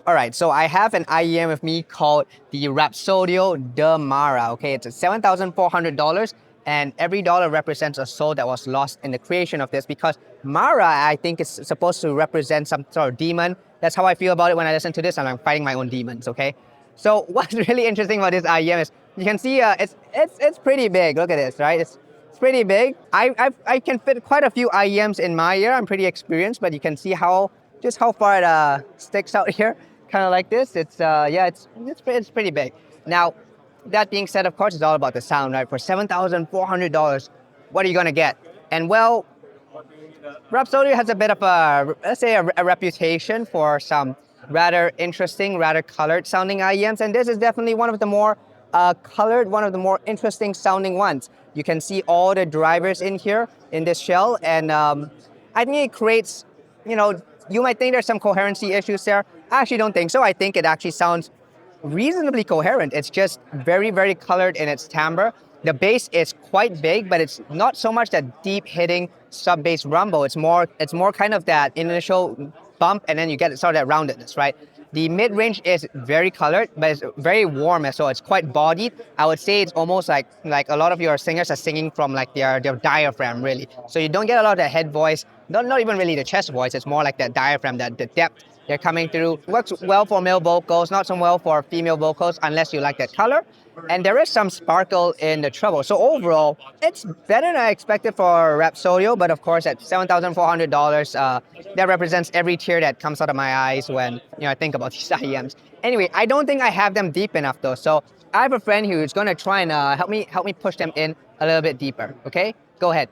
All right, so I have an IEM with me called the Rhapsodio The Mara. Okay, it's $7,400, and every dollar represents a soul that was lost in the creation of this. Because Mara, I think, is supposed to represent some sort of demon. That's how I feel about it when I listen to this, and I'm fighting my own demons. Okay, so what's really interesting about this IEM is you can see it's pretty big. Look at this, right? It's pretty big. I can fit quite a few IEMs in my ear. I'm pretty experienced, but you can see just how far it sticks out here, kind of like this. Yeah, it's pretty big. Now, that being said, of course, it's all about the sound, right? For $7,400, what are you gonna get? And well, Rhapsody has a bit of a, let's say, a reputation for some rather interesting, rather colored sounding IEMs, and this is definitely one of the more colored, one of the more interesting sounding ones. You can see all the drivers in here in this shell, and I think it creates, you might think there's some coherency issues there. I actually don't think so. I think it actually sounds reasonably coherent. It's just very, very colored in its timbre. The bass is quite big, but it's not so much that deep hitting sub bass rumble. It's more kind of that initial bump, and then you get sort of that roundedness, right? The mid range is very colored, but it's very warm, so it's quite bodied. I would say it's almost like a lot of your singers are singing from like their diaphragm, really. So you don't get a lot of the head voice, not even really the chest voice. It's more like that diaphragm, that the depth they're coming through. Works well for male vocals, not so well for female vocals unless you like that color. And there is some sparkle in the treble. So overall, it's better than I expected for Rhapsodio, but of course at $7,400, that represents every tear that comes out of my eyes when I think about these IEMs. Anyway, I don't think I have them deep enough though. So I have a friend who's gonna try and help me push them in a little bit deeper. Okay, go ahead.